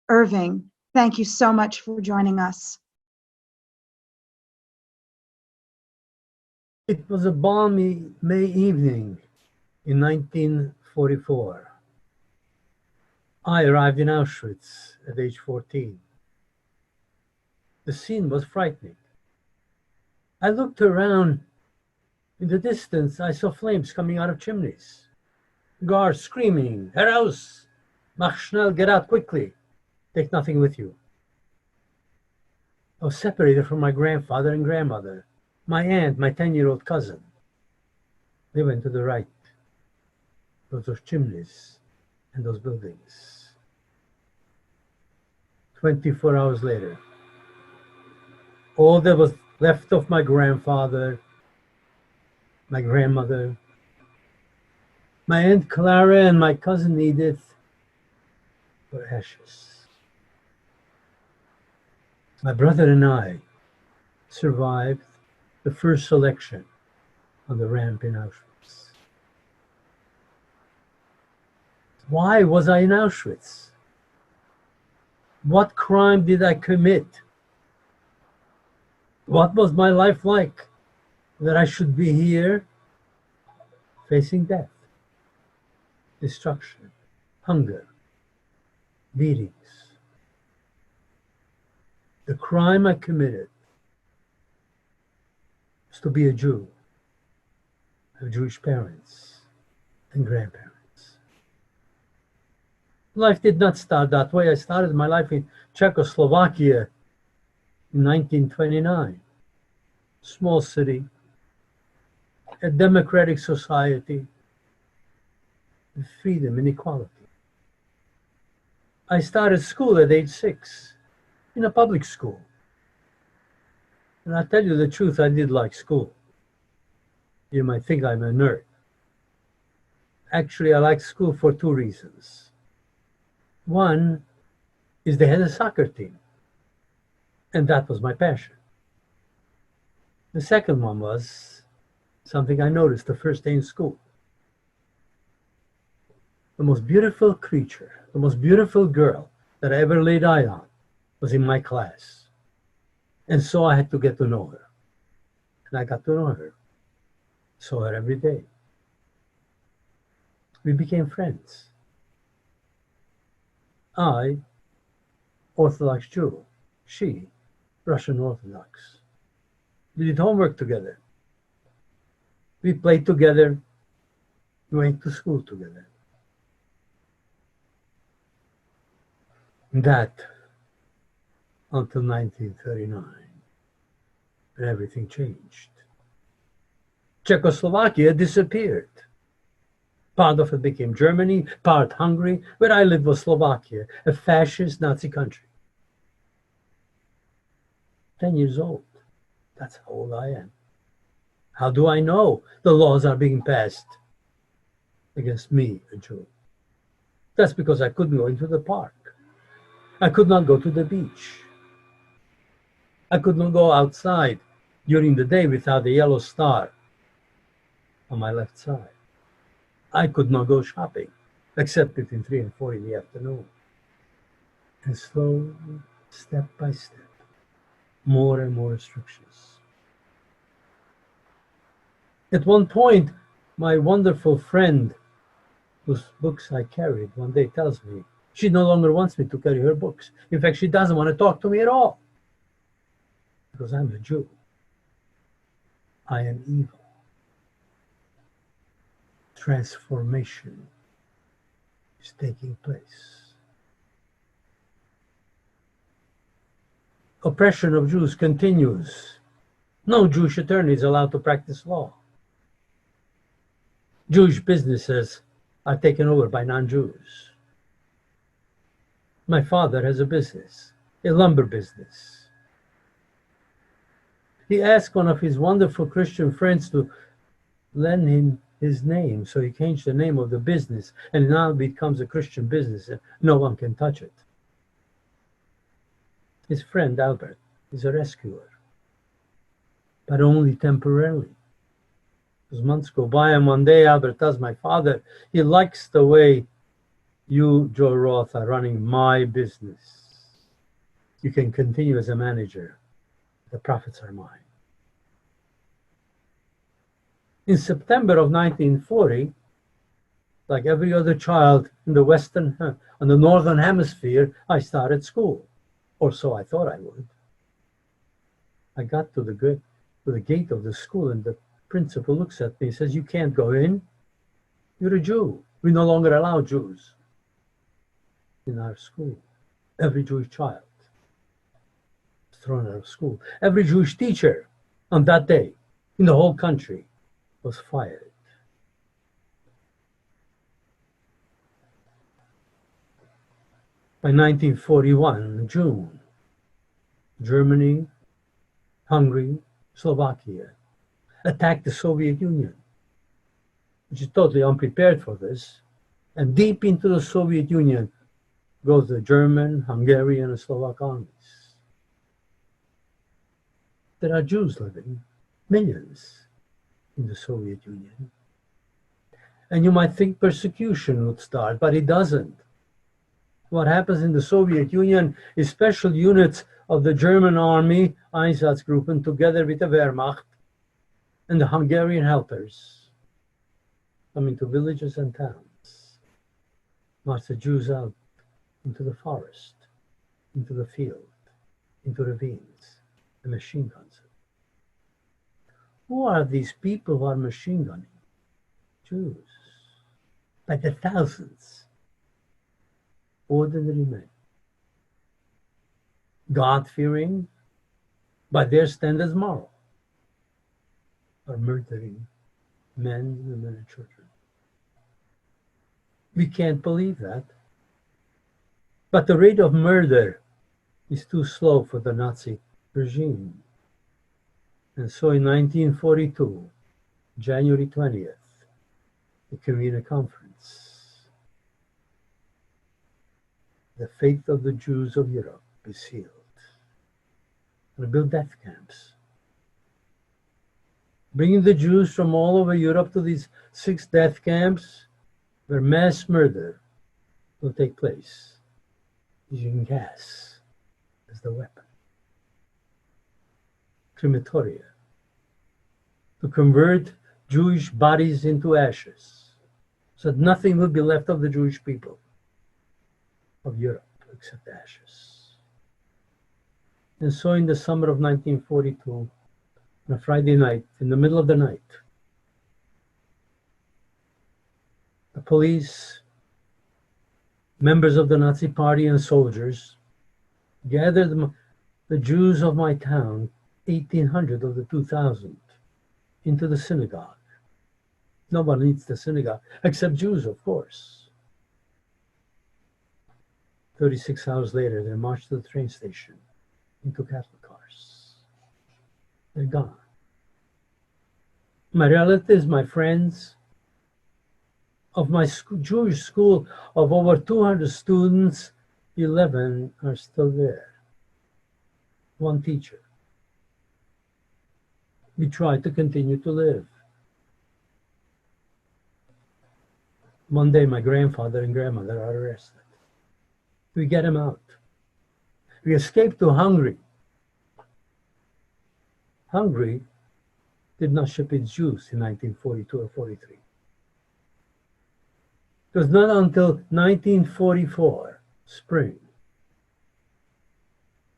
Irving, thank you so much for joining us. It was a balmy May evening in 1944. I arrived in Auschwitz at age 14. The scene was frightening. I looked around. In the distance, I saw flames coming out of chimneys. Guards screaming, "Heraus! Mach schnell, get out quickly. Take nothing with you." I was separated from my grandfather and grandmother, my aunt, my 10-year-old cousin. They went to the right. Those chimneys and those buildings. 24 hours later, all that was left of my grandfather, my grandmother, my Aunt Clara, and my cousin Edith were ashes. My brother and I survived the first selection on the ramp in Auschwitz. Why was I in Auschwitz? What crime did I commit? What was my life like that I should be here facing death, destruction, hunger, beatings? The crime I committed was to be a Jew, have Jewish parents and grandparents. Life did not start that way. I started my life in Czechoslovakia in 1929. Small city, a democratic society, with freedom and equality. I started school at age 6 in a public school. And I'll tell you the truth, I did like school. You might think I'm a nerd. Actually, I liked school for 2 reasons. One is they had a soccer team, and that was my passion. The second one was something I noticed the first day in school. The most beautiful creature, the most beautiful girl that I ever laid eye on was in my class. And so I had to get to know her. And I got to know her. Saw her every day. We became friends. I, Orthodox Jew, she, Russian Orthodox. We did homework together. We played together. We went to school together. And that until 1939, when everything changed. Czechoslovakia disappeared. Part of it became Germany, part Hungary. Where I lived was Slovakia, a fascist Nazi country. 10 years old. That's how old I am. How do I know the laws are being passed against me, a Jew? That's because I couldn't go into the park. I could not go to the beach. I could not go outside during the day without a yellow star on my left side. I could not go shopping, except between 3 and 4 in the afternoon. And slowly, step by step, more and more restrictions. At one point, my wonderful friend, whose books I carried, one day tells me she no longer wants me to carry her books. In fact, she doesn't want to talk to me at all. Because I'm a Jew. I am evil. Transformation is taking place. Oppression of Jews continues. No Jewish attorney is allowed to practice law. Jewish businesses are taken over by non-Jews. My father has a business, a lumber business. He asked one of his wonderful Christian friends to lend him his name, so he changed the name of the business, and now it becomes a Christian business. No one can touch it. His friend Albert is a rescuer, but only temporarily. As months go by, and one day Albert tells my father, he likes the way you, Joe Roth, are running my business. You can continue as a manager. The profits are mine. In September of 1940, like every other child in the on the Northern Hemisphere, I started school, or so I thought I would. I got to the gate of the school, and the principal looks at me and says, "You can't go in. You're a Jew. We no longer allow Jews in our school." Every Jewish child was thrown out of school. Every Jewish teacher on that day in the whole country was fired. By 1941, June, Germany, Hungary, Slovakia attacked the Soviet Union, which is totally unprepared for this. And deep into the Soviet Union goes the German, Hungarian, and Slovak armies. There are Jews living, millions, in the Soviet Union. And you might think persecution would start, but it doesn't. What happens in the Soviet Union is special units of the German army, Einsatzgruppen, together with the Wehrmacht and the Hungarian helpers, come into villages and towns, march the Jews out into the forest, into the field, into ravines, and machine guns. Who are these people who are machine gunning? Jews, by the thousands, ordinary men, God-fearing, by their standards moral, are murdering men, women, and children. We can't believe that. But the rate of murder is too slow for the Nazi regime. And so in 1942, January 20th, the convened a conference. The fate of the Jews of Europe is sealed. And they built death camps, bringing the Jews from all over Europe to these 6 death camps where mass murder will take place, using gas as the weapon. Crematoria, to convert Jewish bodies into ashes, so that nothing will be left of the Jewish people of Europe except ashes. And so in the summer of 1942, on a Friday night, in the middle of the night, the police, members of the Nazi Party, and soldiers gathered the Jews of my town, 1,800 of the 2,000, into the synagogue. No one needs the synagogue, except Jews, of course. 36 hours later, they marched to the train station into Catholic cars. They're gone. My relatives, my friends, of my Jewish school of over 200 students, 11 are still there. One teacher. We try to continue to live. One day, my grandfather and grandmother are arrested. We get them out. We escaped to Hungary. Hungary did not ship its Jews in 1942 or 43. It was not until 1944, spring,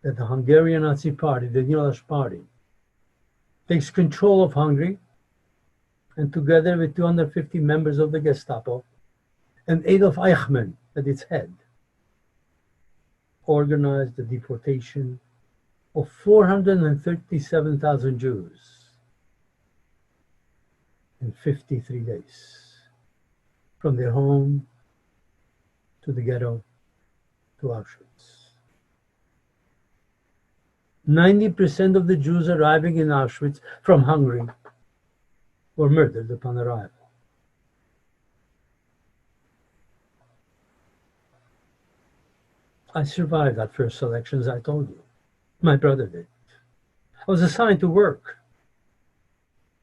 that the Hungarian Nazi Party, the Nyilas Party, takes control of Hungary, and together with 250 members of the Gestapo and Adolf Eichmann at its head, organized the deportation of 437,000 Jews in 53 days, from their home to the ghetto to Auschwitz. 90% of the Jews arriving in Auschwitz from Hungary were murdered upon arrival. I survived that first selection, as I told you. My brother did. I was assigned to work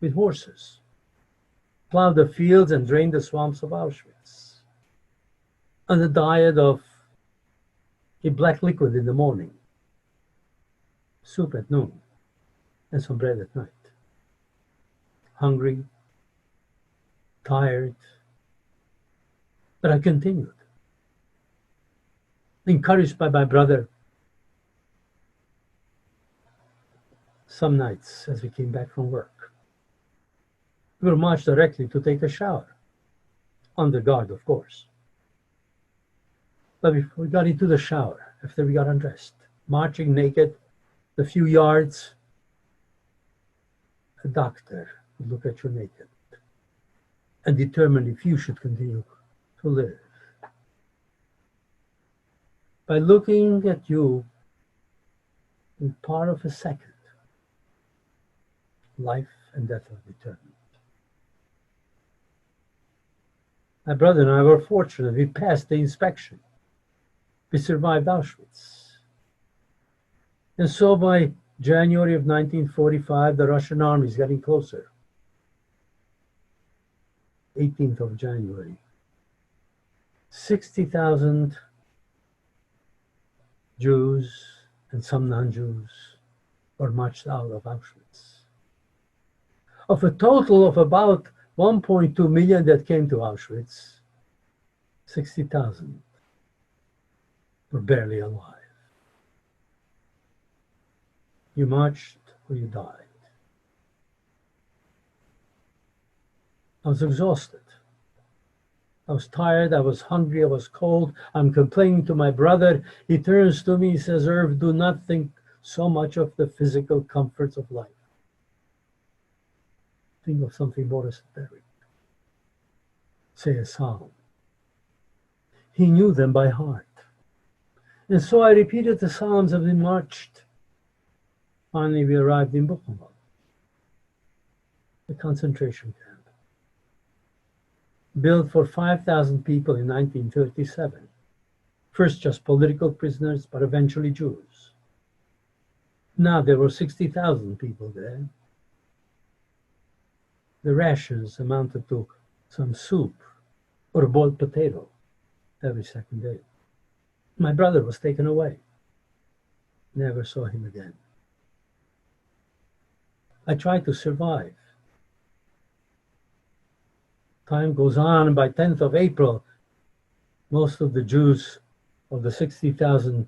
with horses, plow the fields and drain the swamps of Auschwitz, on a diet of a black liquid in the morning, soup at noon, and some bread at night. Hungry, tired, but I continued. Encouraged by my brother, some nights as we came back from work, we were marched directly to take a shower, under guard, of course. But before we got into the shower, after we got undressed, marching naked a few yards, a doctor would look at you naked and determine if you should continue to live. By looking at you in part of a second, life and death are determined. My brother and I were fortunate. We passed the inspection. We survived Auschwitz. And so by January of 1945, the Russian army is getting closer. 18th of January. 60,000 Jews and some non-Jews were marched out of Auschwitz. Of a total of about 1.2 million that came to Auschwitz, 60,000 were barely alive. You marched or you died. I was exhausted. I was tired, I was hungry, I was cold. I'm complaining to my brother. He turns to me, he says, Irv, do not think so much of the physical comforts of life. Think of something more esoteric. Say a psalm. He knew them by heart. And so I repeated the psalms as we marched. Finally, we arrived in Buchenwald, the concentration camp, built for 5,000 people in 1937. First just political prisoners, but eventually Jews. Now there were 60,000 people there. The rations amounted to some soup or a boiled potato every second day. My brother was taken away. Never saw him again. I tried to survive. Time goes on, and by 10th of April, most of the Jews of the 60,000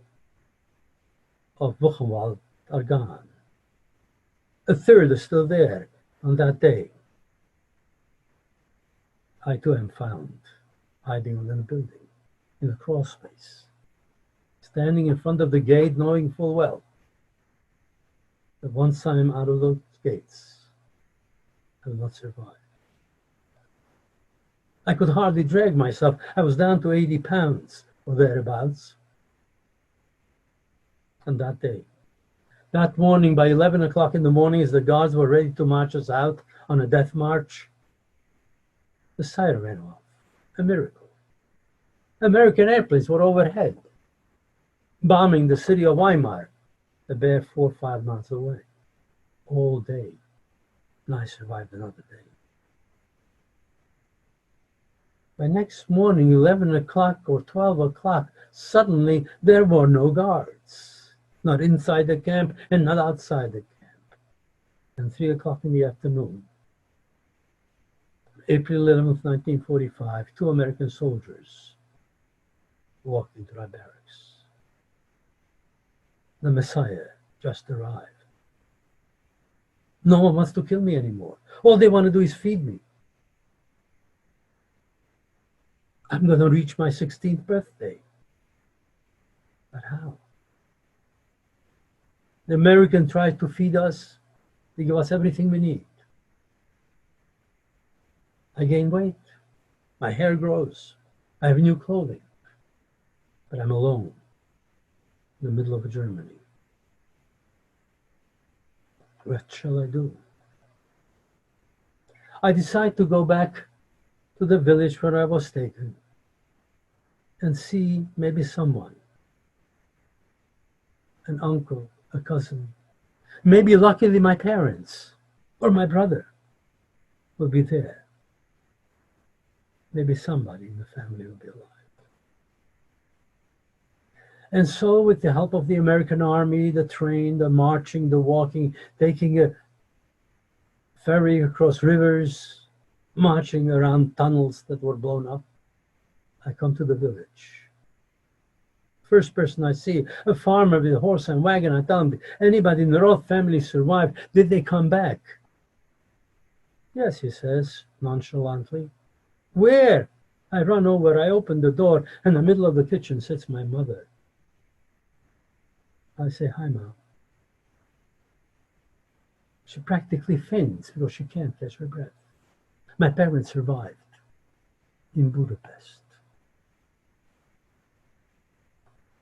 of Buchenwald are gone. A third is still there on that day. I too am found, hiding within a building, in a crawl space, standing in front of the gate, knowing full well that once I am out of those gates, I will not survive. I could hardly drag myself. I was down to 80 pounds or thereabouts. And that day, that morning, by 11 o'clock in the morning, as the guards were ready to march us out on a death march, the siren went off. A miracle. American airplanes were overhead, bombing the city of Weimar, a bare 4 or 5 miles away, all day. And I survived another day. By next morning, 11 o'clock or 12 o'clock, suddenly there were no guards, not inside the camp and not outside the camp. And 3 o'clock in the afternoon, April 11th, 1945, 2 American soldiers walked into our barracks. The Messiah just arrived. No one wants to kill me anymore. All they want to do is feed me. I'm going to reach my 16th birthday. But how? The American tried to feed us. They give us everything we need. I gain weight. My hair grows. I have new clothing. But I'm alone in the middle of Germany. What shall I do? I decide to go back to the village where I was taken and see maybe someone, an uncle, a cousin, maybe luckily my parents or my brother will be there. Maybe somebody in the family will be alive. And so with the help of the American army, the train, the marching, the walking, taking a ferry across rivers, marching around tunnels that were blown up, I come to the village. First person I see, a farmer with a horse and wagon. I tell him, anybody in the Roth family survived? Did they come back? Yes, he says, nonchalantly. Where? I run over, I open the door, in the middle of the kitchen sits my mother. I say, hi, Mom. She practically faints because she can't catch her breath. My parents survived in Budapest.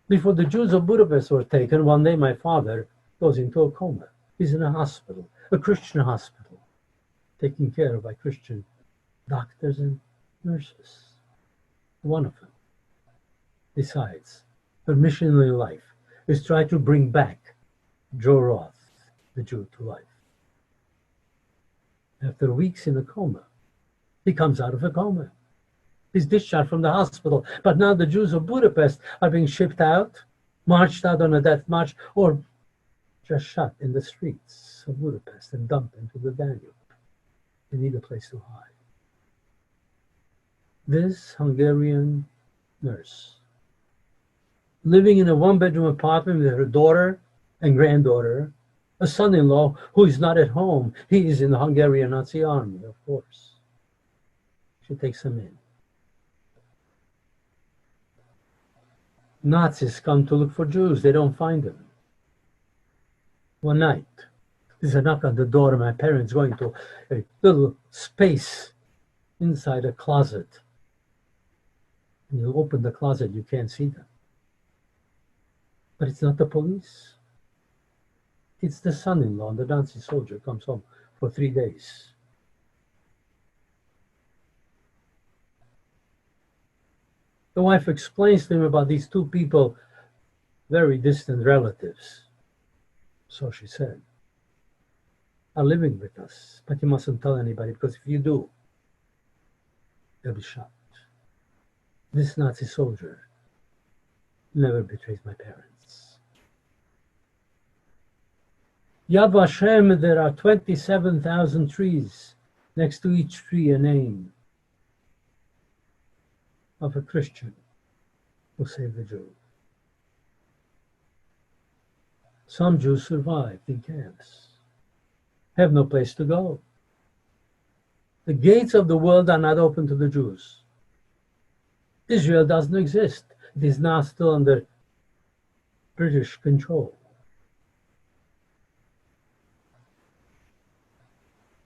Before the Jews of Budapest were taken, one day my father goes into a coma. He's in a hospital, a Christian hospital, taken care of by Christian doctors and nurses. One of them decides her mission in life is try to bring back Joe Roth, the Jew, to life. After weeks in a coma, he comes out of a coma. He's discharged from the hospital, but now the Jews of Budapest are being shipped out, marched out on a death march, or just shot in the streets of Budapest and dumped into the Danube. They need a place to hide. This Hungarian nurse, living in a one-bedroom apartment with her daughter and granddaughter, a son-in-law who is not at home. He is in the Hungarian Nazi army, of course. She takes him in. Nazis come to look for Jews. They don't find them. One night, there's a knock on the door, and my parents going to a little space inside a closet. And you open the closet, you can't see them. But it's not the police. It's the son-in-law, the Nazi soldier, comes home for 3 days. The wife explains to him about these two people, very distant relatives. So she said, are living with us, but you mustn't tell anybody, because if you do, they'll be shot. This Nazi soldier never betrays my parents. Yad Vashem, there are 27,000 trees. Next to each tree, a name of a Christian who saved the Jew. Some Jews survived in camps, have no place to go. The gates of the world are not open to the Jews. Israel doesn't exist. It is now still under British control.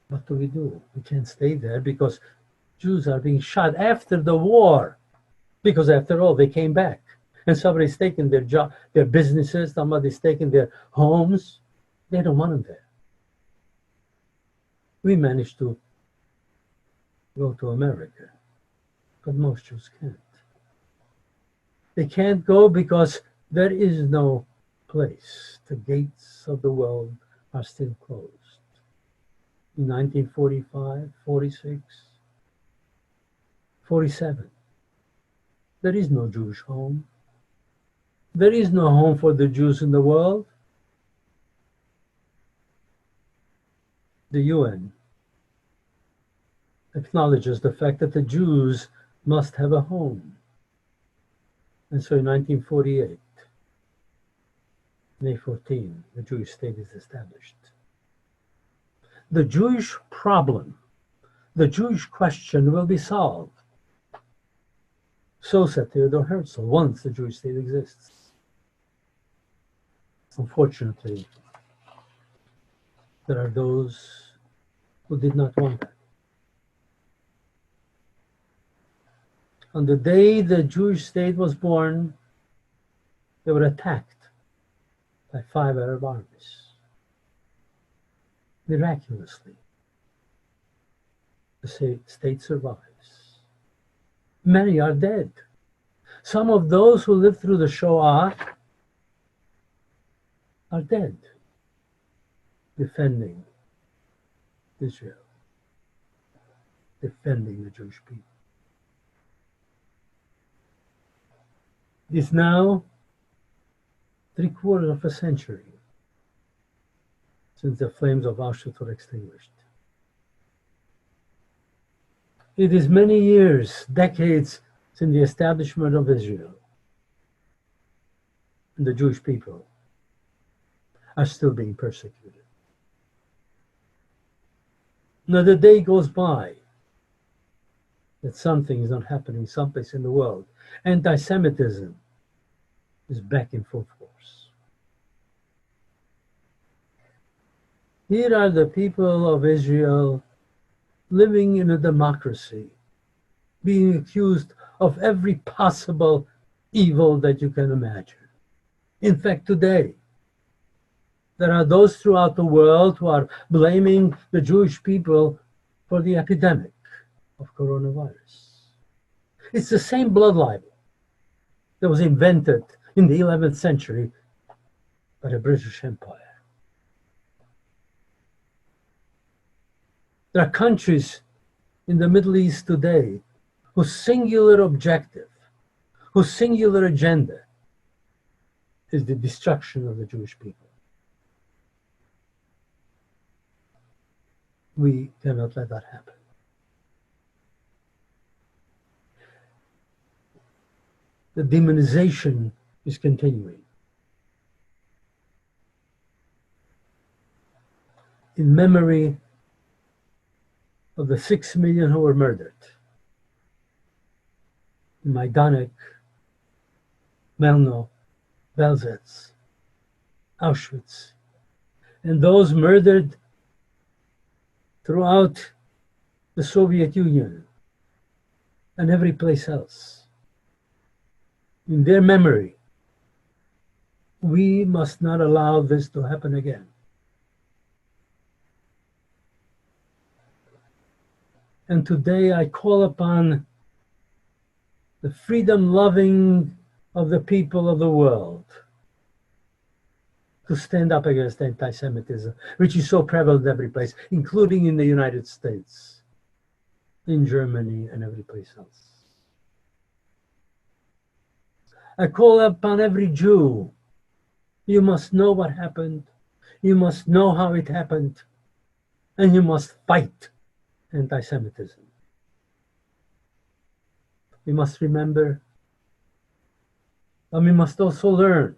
What do? We can't stay there because Jews are being shot after the war. Because after all, they came back. And somebody's taken their job, their businesses, somebody's taken their homes. They don't want them there. We managed to go to America, but most Jews can't. They can't go because there is no place. The gates of the world are still closed. In 1945, 46, 47, there is no Jewish home. There is no home for the Jews in the world. The UN acknowledges the fact that the Jews must have a home. And so in 1948, May 14, the Jewish state is established. The Jewish problem, the Jewish question will be solved. So said Theodor Herzl, once the Jewish state exists. Unfortunately, there are those who did not want that. On the day the Jewish state was born, they were attacked by 5 Arab armies. Miraculously, the state survives. Many are dead. Some of those who lived through the Shoah are dead, defending Israel, defending the Jewish people. It is now 3/4 of a century since the flames of Auschwitz were extinguished. It is many years, decades, since the establishment of Israel. And the Jewish people are still being persecuted. Not a day goes by that something is not happening someplace in the world. Anti-Semitism is back in full force. Here are the people of Israel living in a democracy, being accused of every possible evil that you can imagine. In fact, today, there are those throughout the world who are blaming the Jewish people for the epidemic of coronavirus. It's the same blood libel that was invented in the 11th century by the British Empire. There are countries in the Middle East today whose singular objective, whose singular agenda is the destruction of the Jewish people. We cannot let that happen. The demonization is continuing. In memory of the 6 million who were murdered in Majdanek, Melno, Belzec, Auschwitz, and those murdered throughout the Soviet Union and every place else. In their memory, we must not allow this to happen again. And today I call upon the freedom-loving of the people of the world to stand up against anti-Semitism, which is so prevalent every place, including in the United States, in Germany, and every place else. I call upon every Jew, you must know what happened, you must know how it happened, and you must fight anti-Semitism. We must remember, but we must also learn.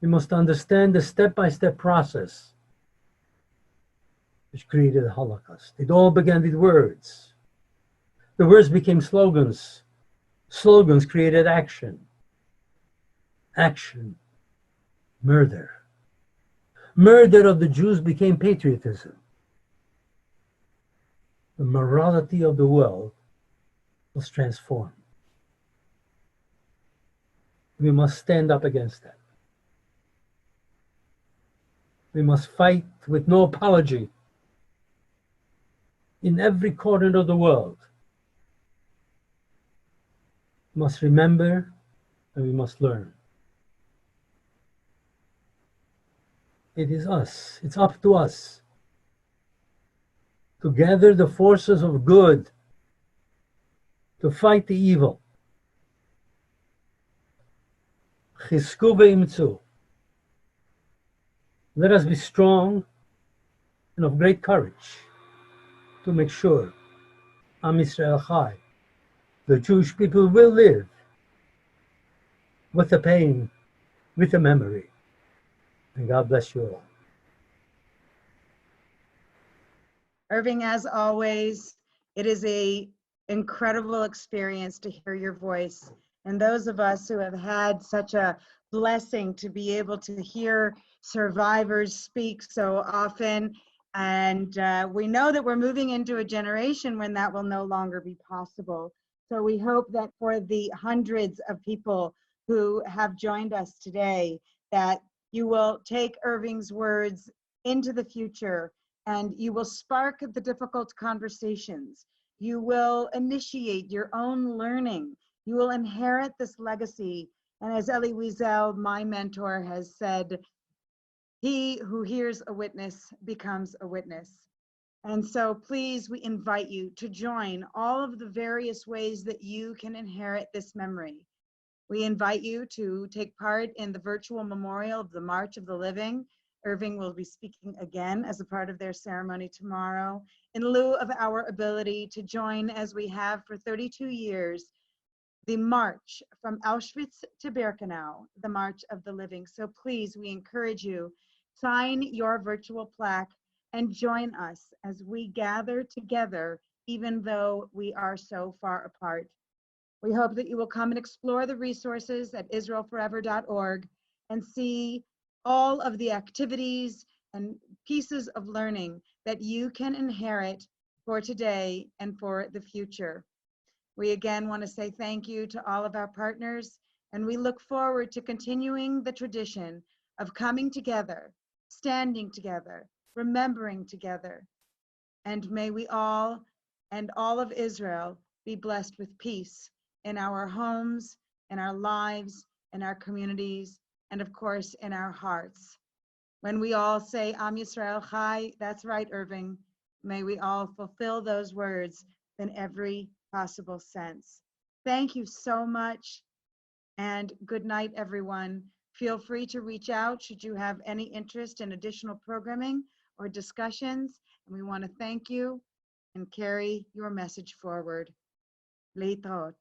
We must understand the step-by-step process which created the Holocaust. It all began with words. The words became slogans. Slogans created action. Action, murder. Murder of the Jews became patriotism. The morality of the world was transformed. We must stand up against that. We must fight with no apology in every corner of the world. We must remember and we must learn. It is us, it's up to us to gather the forces of good to fight the evil. Chizku ve'imtzu. Let us be strong and of great courage to make sure Am Yisrael Chai, the Jewish people, will live with the pain, with the memory. And God bless you all. Irving, as always, it is an incredible experience to hear your voice. And those of us who have had such a blessing to be able to hear survivors speak so often, and we know that we're moving into a generation when that will no longer be possible. So we hope that for the hundreds of people who have joined us today, that you will take Irving's words into the future, and you will spark the difficult conversations. You will initiate your own learning. You will inherit this legacy. And as Elie Wiesel, my mentor, has said, he who hears a witness becomes a witness. And so please, we invite you to join all of the various ways that you can inherit this memory. We invite you to take part in the virtual memorial of the March of the Living. Irving will be speaking again as a part of their ceremony tomorrow, in lieu of our ability to join, as we have for 32 years, the march from Auschwitz to Birkenau, the March of the Living. So please, we encourage you, sign your virtual plaque and join us as we gather together, even though we are so far apart. We hope that you will come and explore the resources at israelforever.org and see all of the activities and pieces of learning that you can inherit for today and for the future. We again want to say thank you to all of our partners, and we look forward to continuing the tradition of coming together, standing together, remembering together. And may we all and all of Israel be blessed with peace in our homes, in our lives, in our communities, and of course in our hearts. When we all say Am Yisrael Chai, that's right, Irving, may we all fulfill those words in every possible sense. Thank you so much, and good night, everyone. Feel free to reach out should you have any interest in additional programming or discussions, and we want to thank you and carry your message forward. Leitraut.